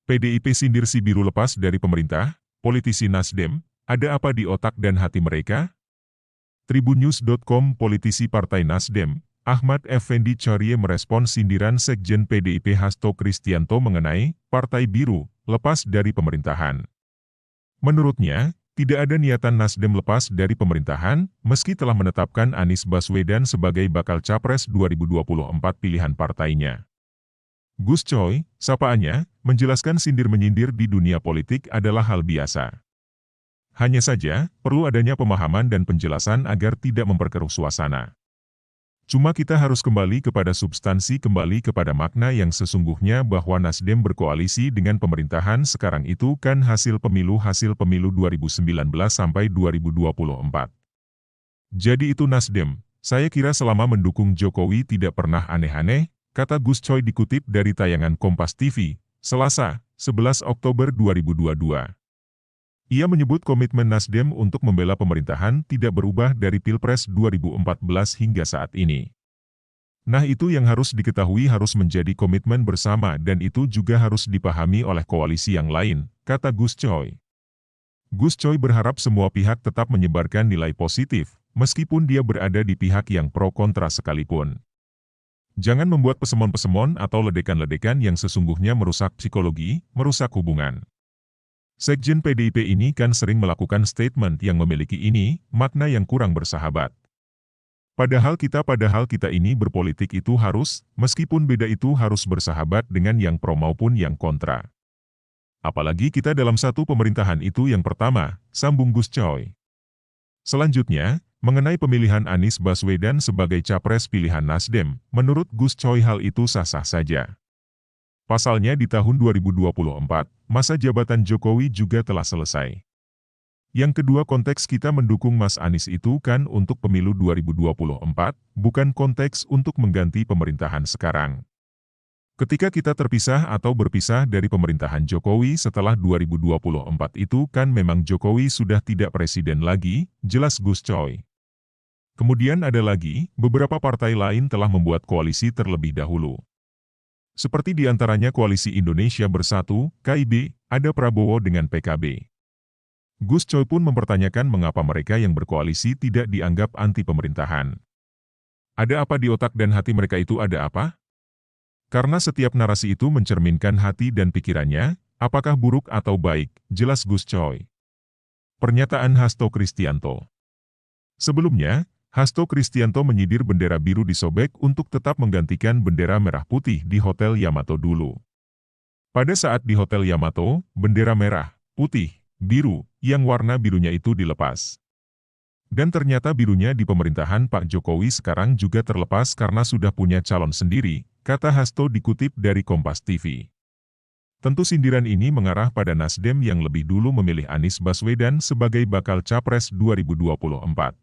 PDIP sindir si biru lepas dari pemerintah, politisi Nasdem, ada apa di otak dan hati mereka? Tribunnews.com. Politisi Partai Nasdem, Ahmad Effendi Carye merespon sindiran Sekjen PDIP Hasto Kristianto mengenai Partai Biru lepas dari pemerintahan. Menurutnya, tidak ada niatan Nasdem lepas dari pemerintahan, meski telah menetapkan Anies Baswedan sebagai bakal Capres 2024 pilihan partainya. Gus Coy, sapaannya, menjelaskan sindir-menyindir di dunia politik adalah hal biasa. Hanya saja, perlu adanya pemahaman dan penjelasan agar tidak memperkeruh suasana. Cuma kita harus kembali kepada substansi, kembali kepada makna yang sesungguhnya bahwa Nasdem berkoalisi dengan pemerintahan sekarang itu kan hasil pemilu 2019 sampai 2024. Jadi itu Nasdem, saya kira selama mendukung Jokowi tidak pernah aneh-aneh, kata Gus Coy dikutip dari tayangan Kompas TV, Selasa, 11 Oktober 2022. Ia menyebut komitmen Nasdem untuk membela pemerintahan tidak berubah dari Pilpres 2014 hingga saat ini. Nah itu yang harus diketahui, harus menjadi komitmen bersama dan itu juga harus dipahami oleh koalisi yang lain, kata Gus Coy. Gus Coy berharap semua pihak tetap menyebarkan nilai positif, meskipun dia berada di pihak yang pro kontra sekalipun. Jangan membuat pesemon-pesemon atau ledekan-ledekan yang sesungguhnya merusak psikologi, merusak hubungan. Sekjen PDIP ini kan sering melakukan statement yang memiliki makna yang kurang bersahabat. Padahal kita ini berpolitik itu harus, meskipun beda itu harus bersahabat dengan yang pro maupun yang kontra. Apalagi kita dalam satu pemerintahan itu yang pertama, sambung Gus Coy. Selanjutnya, mengenai pemilihan Anies Baswedan sebagai capres pilihan Nasdem, menurut Gus Coy hal itu sah-sah saja. Pasalnya di tahun 2024, masa jabatan Jokowi juga telah selesai. Yang kedua, konteks kita mendukung Mas Anies itu kan untuk pemilu 2024, bukan konteks untuk mengganti pemerintahan sekarang. Ketika kita terpisah atau berpisah dari pemerintahan Jokowi setelah 2024 itu kan memang Jokowi sudah tidak presiden lagi, jelas Gus Coy. Kemudian ada lagi, beberapa partai lain telah membuat koalisi terlebih dahulu. Seperti diantaranya Koalisi Indonesia Bersatu, KIB, ada Prabowo dengan PKB. Gus Coy pun mempertanyakan mengapa mereka yang berkoalisi tidak dianggap anti pemerintahan. Ada apa di otak dan hati mereka itu, ada apa? Karena setiap narasi itu mencerminkan hati dan pikirannya, apakah buruk atau baik, jelas Gus Coy. Pernyataan Hasto Kristianto. Sebelumnya, Hasto Kristianto menyindir bendera biru disobek untuk tetap menggantikan bendera merah putih di Hotel Yamato dulu. Pada saat di Hotel Yamato, bendera merah, putih, biru, yang warna birunya itu dilepas. Dan ternyata birunya di pemerintahan Pak Jokowi sekarang juga terlepas karena sudah punya calon sendiri, kata Hasto dikutip dari Kompas TV. Tentu sindiran ini mengarah pada Nasdem yang lebih dulu memilih Anies Baswedan sebagai bakal Capres 2024.